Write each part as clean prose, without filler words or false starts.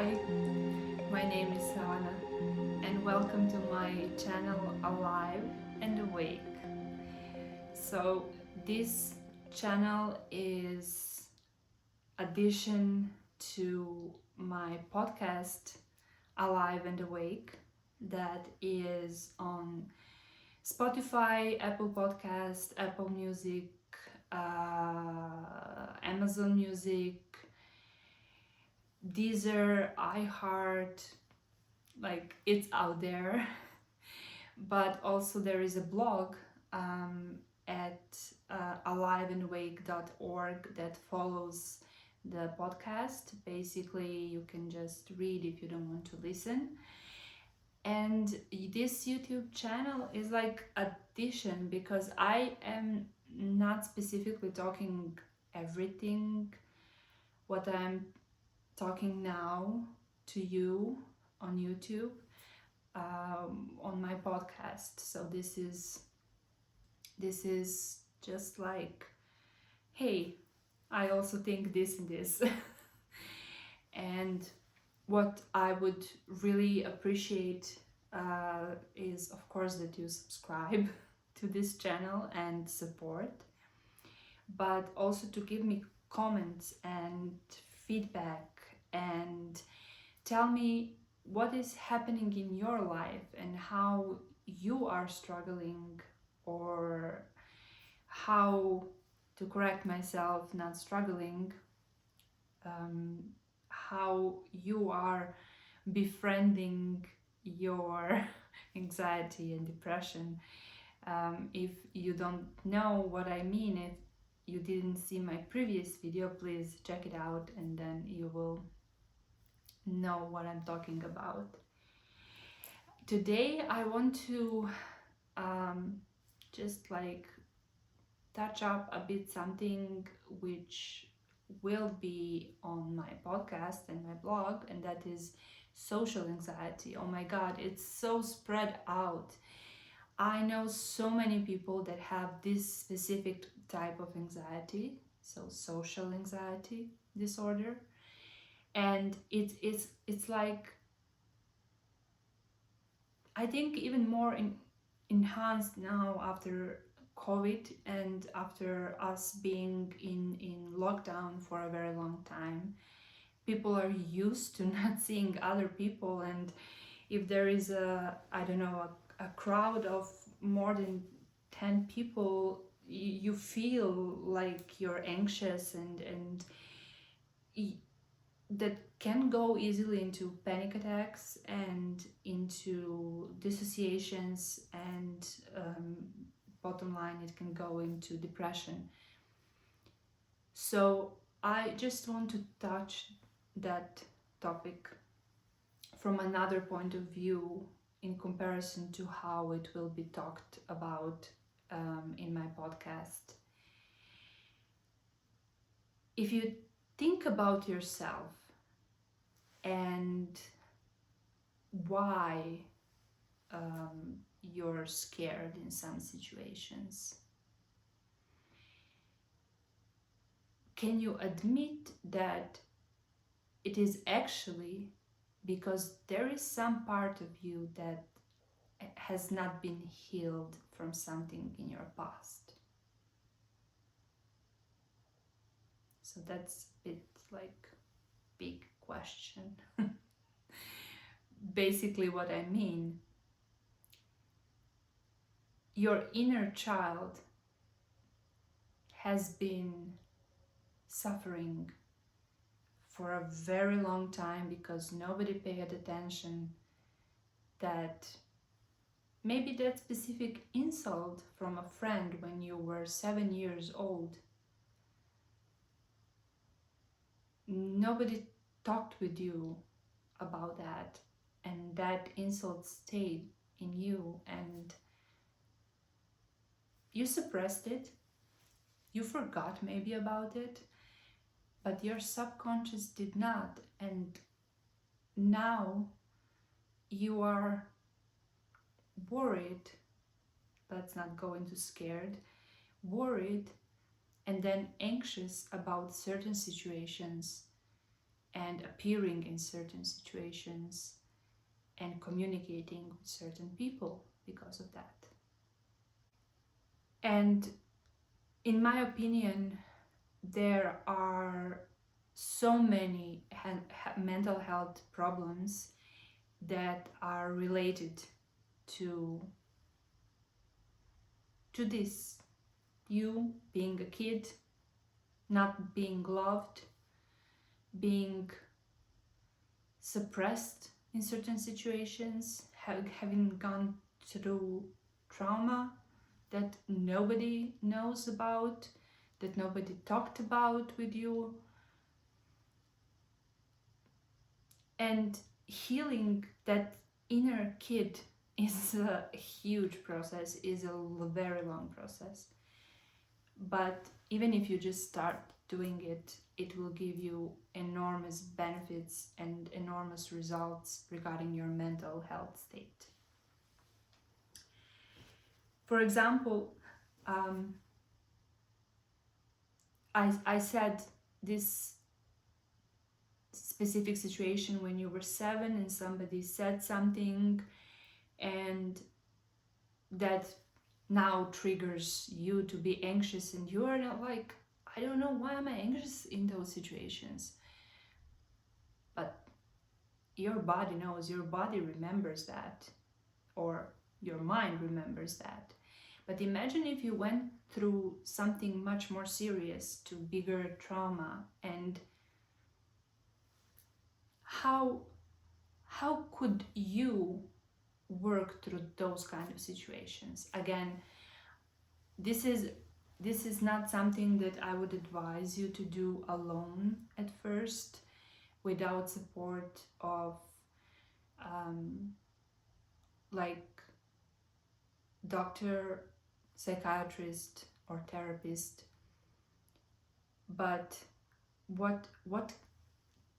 Hi, my name is Selena, and welcome to my channel Alive and Awake. So, this channel is addition to my podcast Alive and Awake that is on Spotify, Apple Podcast, Apple Music, Amazon Music, Deezer, iHeart, like it's out there. But also there is a blog at aliveandawake.org that follows the podcast. Basically, you can just read if you don't want to listen. And this YouTube channel is like addition because I am not specifically talking everything what I'm talking now to you on YouTube, on my podcast. So this is just like, hey, I also think this and this. And what I would really appreciate is, of course, that you subscribe to this channel and support, but also to give me comments and feedback and tell me what is happening in your life and how you are struggling, or how to correct myself not struggling, how you are befriending your anxiety and depression. If you don't know what I mean, if you didn't see my previous video, please check it out and then you will know what I'm talking about. Today I want to just like touch up a bit something which will be on my podcast and my blog, and that is social anxiety. Oh my god, it's so spread out. I know so many people that have this specific type of anxiety, so social anxiety disorder, and it's like, I think even more enhanced now after COVID and after us being in lockdown for a very long time. People are used to not seeing other people, and if there is a, I don't know, a crowd of more than 10 people, you feel like you're anxious, and that can go easily into panic attacks and into dissociations, and bottom line, it can go into depression. So I just want to touch that topic from another point of view in comparison to how it will be talked about in my podcast. If you think about yourself and why you're scared in some situations, can you admit that it is actually because there is some part of you that has not been healed from something in your past? So that's a bit like big question. Basically what I mean, your inner child has been suffering for a very long time because nobody paid attention that maybe that specific insult from a friend when you were 7 years old, nobody talked with you about that, and that insult stayed in you, and you suppressed it, you forgot maybe about it, but your subconscious did not, and now you are worried. Let's not go into scared, worried, and then anxious about certain situations and appearing in certain situations and communicating with certain people because of that. And in my opinion, there are so many mental health problems that are related to this. You being a kid, not being loved, being suppressed in certain situations, having gone through trauma that nobody knows about, that nobody talked about with you. And healing that inner kid is a huge process, is a very long process. But even if you just start doing it, it will give you enormous benefits and enormous results regarding your mental health state. For example, I said this specific situation when you were 7 and somebody said something, and that now triggers you to be anxious, and you are not like, I don't know, why am I anxious in those situations? But your body knows, your body remembers that, or your mind remembers that. But imagine if you went through something much more serious, to bigger trauma, and how could you work through those kind of situations? Again, this is not something that I would advise you to do alone at first, without support of like doctor, psychiatrist, or therapist. But what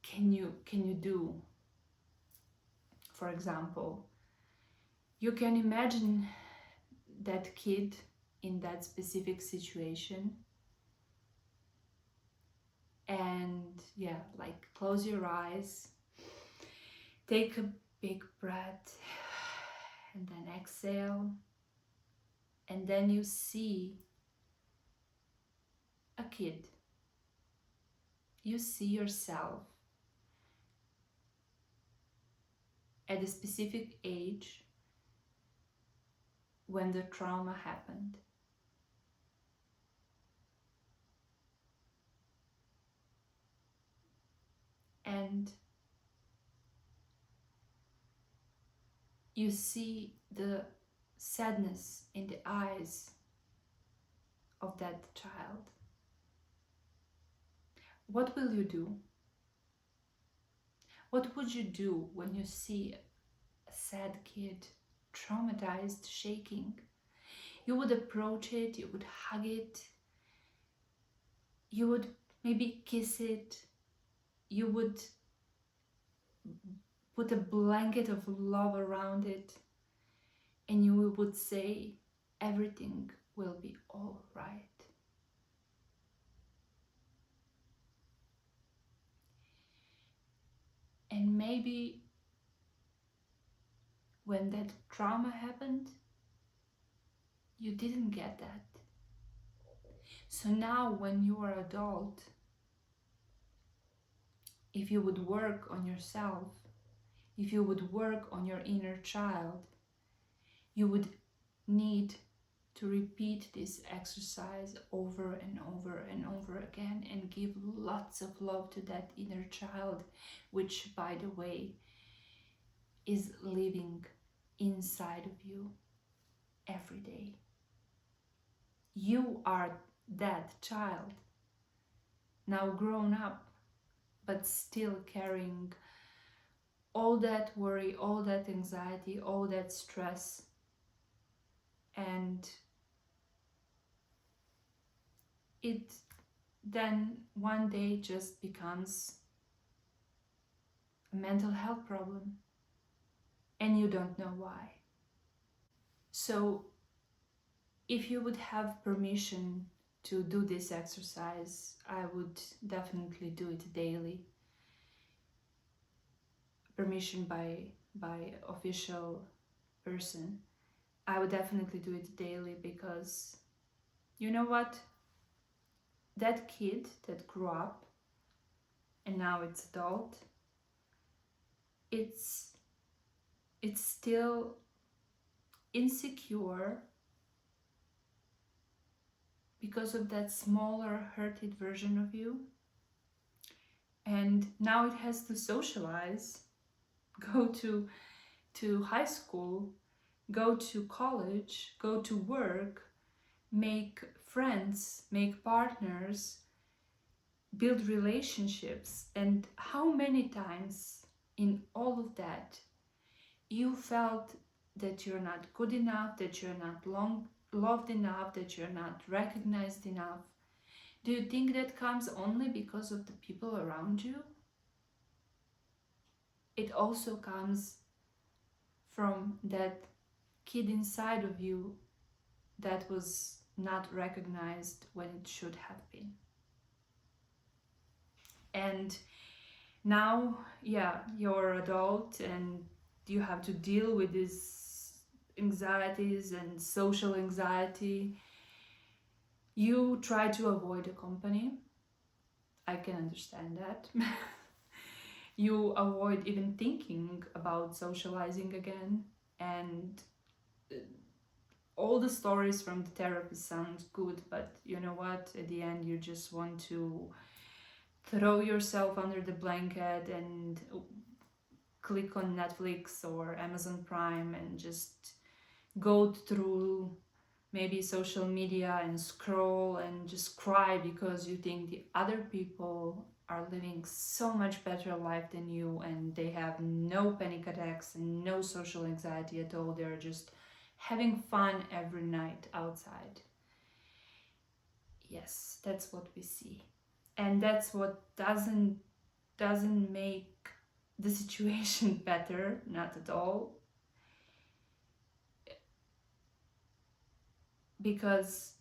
can you do? For example, you can imagine that kid in that specific situation, and like close your eyes, take a big breath, and then exhale, and then you see a kid. You see yourself at a specific age when the trauma happened. And you see the sadness in the eyes of that child. What will you do? What would you do when you see a sad kid, traumatized, shaking? You would approach it, you would hug it, you would maybe kiss it, you would put a blanket of love around it, and you would say, everything will be all right. And maybe when that trauma happened, you didn't get that. So now when you are adult, if you would work on yourself, if you would work on your inner child, you would need to repeat this exercise over and over and over again, and give lots of love to that inner child, which, by the way, is living inside of you every day. You are that child, now grown up, but still carrying all that worry, all that anxiety, all that stress. And it then one day just becomes a mental health problem, and you don't know why. So if you would have permission to do this exercise, I would definitely do it daily. permission by official person, I would definitely do it daily, because you know what? That kid that grew up and now it's adult, it's still insecure because of that smaller hurted version of you, and now it has to socialize, go to high school, go to college, go to work, make friends, make partners, build relationships. And how many times in all of that you felt that you're not good enough, that you're not loved enough, that you're not recognized enough? Do you think that comes only because of the people around you? It also comes from that kid inside of you that was not recognized when it should have been. And now, yeah, you're adult and you have to deal with these anxieties and social anxiety. You try to avoid a company. I can understand that. You avoid even thinking about socializing again, and all the stories from the therapist sound good, but you know what? At the end, you just want to throw yourself under the blanket and click on Netflix or Amazon Prime and just go through maybe social media and scroll and just cry because you think the other people are living so much better life than you, and they have no panic attacks and no social anxiety at all. They're just having fun every night outside. Yes, that's what we see. And that's what doesn't make the situation better, not at all. Because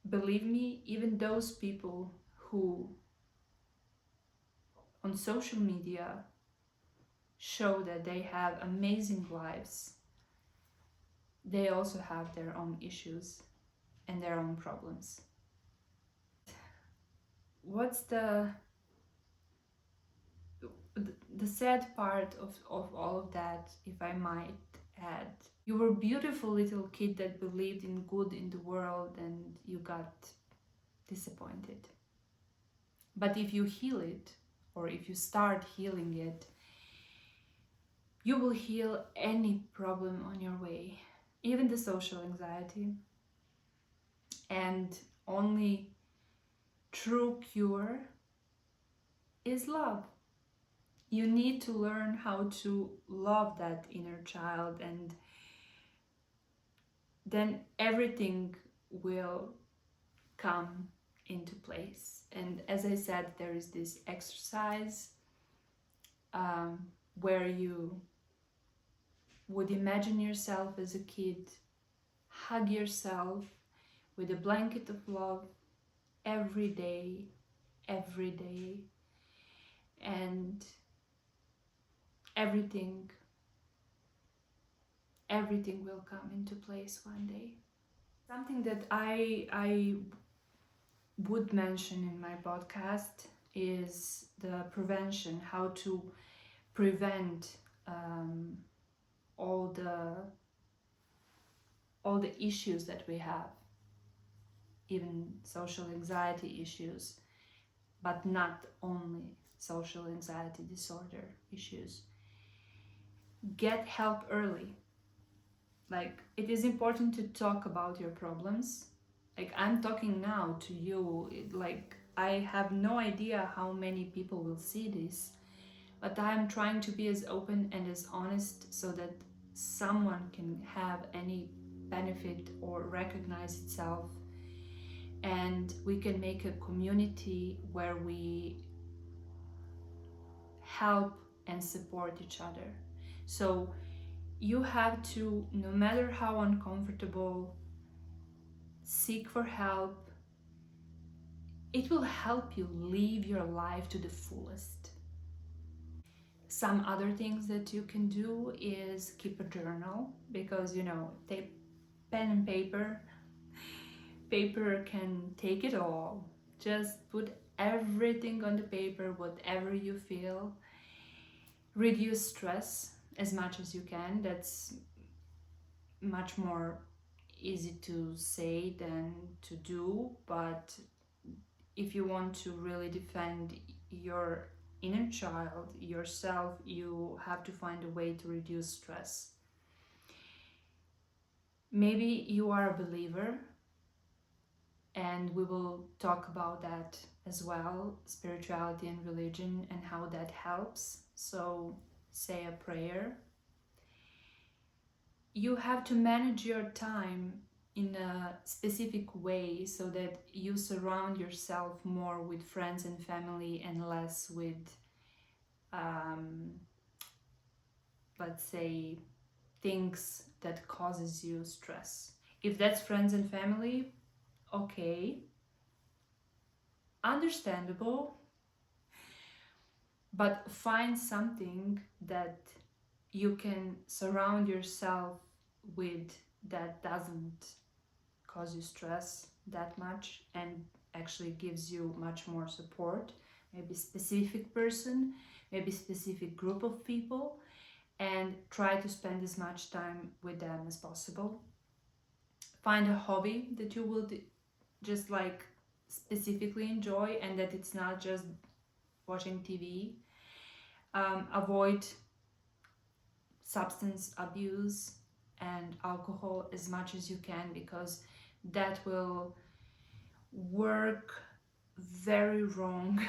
believe me, even those people who on social media show that they have amazing lives, they also have their own issues and their own problems. What's the sad part of all of that, if I might add? You were a beautiful little kid that believed in good in the world, and you got disappointed. But if you heal it, or if you start healing it, you will heal any problem on your way, even the social anxiety. And only true cure is love. You need to learn how to love that inner child, and then everything will come into place. And as I said, there is this exercise where you would imagine yourself as a kid, hug yourself with a blanket of love every day, and everything will come into place one day. Something that I would mention in my podcast is the prevention, how to prevent all the issues that we have, even social anxiety issues, but not only social anxiety disorder issues. Get help early. Like, it is important to talk about your problems. Like, I'm talking now to you, like, I have no idea how many people will see this, but I'm trying to be as open and as honest so that someone can have any benefit or recognize itself, and we can make a community where we help and support each other. So you have to, no matter how uncomfortable, seek for help. It will help you live your life to the fullest. Some other things that you can do is keep a journal, because take pen and paper. Paper can take it all. Just put everything on the paper, whatever you feel. Reduce stress as much as you can. That's much more easy to say than to do, but if you want to really defend your inner child, yourself, you have to find a way to reduce stress. Maybe you are a believer, and we will talk about that as well, spirituality and religion and how that helps. So say a prayer. You have to manage your time in a specific way so that you surround yourself more with friends and family and less with let's say things that causes you stress. If that's friends and family, okay, understandable, but find something that you can surround yourself with that doesn't cause you stress that much and actually gives you much more support. Maybe specific person, maybe specific group of people, and try to spend as much time with them as possible. Find a hobby that you will just like specifically enjoy, and that it's not just watching TV. Avoid substance abuse and alcohol as much as you can, because that will work very wrong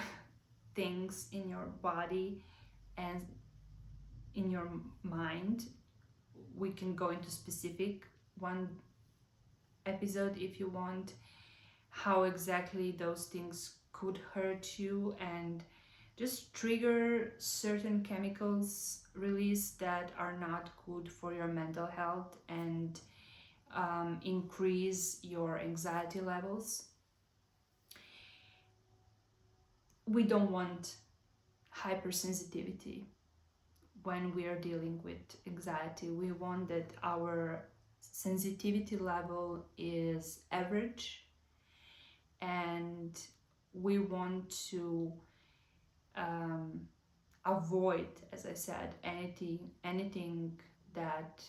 things in your body and in your mind. We can go into specific one episode if you want, how exactly those things could hurt you and just trigger certain chemicals released that are not good for your mental health and increase your anxiety levels. We don't want hypersensitivity when we are dealing with anxiety. We want that our sensitivity level is average, and we want to avoid, as I said, anything that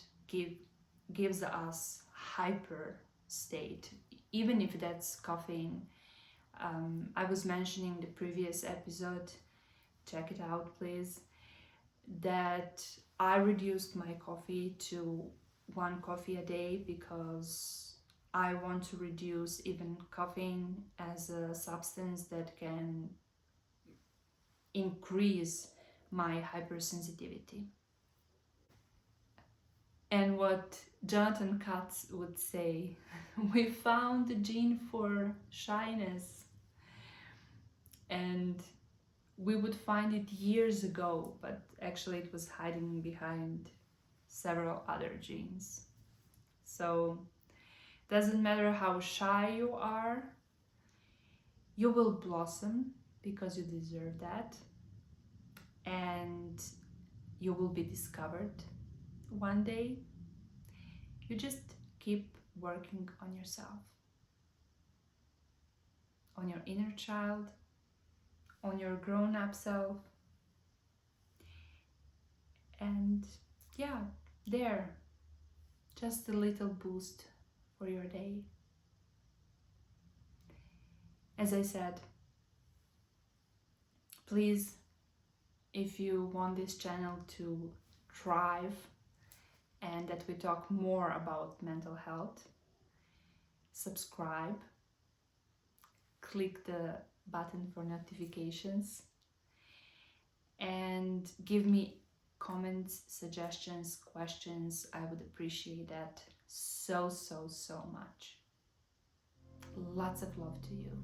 gives us hyper state, even if that's caffeine. I was mentioning the previous episode, check it out please, that I reduced my coffee to 1 coffee a day because I want to reduce even caffeine as a substance that can increase my hypersensitivity. And what Jonathan Katz would say, we found the gene for shyness, and we would find it years ago, but actually it was hiding behind several other genes. So doesn't matter how shy you are, you will blossom because you deserve that, and you will be discovered one day. You just keep working on yourself, on your inner child, on your grown-up self, and yeah, there, just a little boost for your day. As I said, please, if you want this channel to thrive and that we talk more about mental health, subscribe, click the button for notifications, and give me comments, suggestions, questions. I would appreciate that so much. Lots of love to you.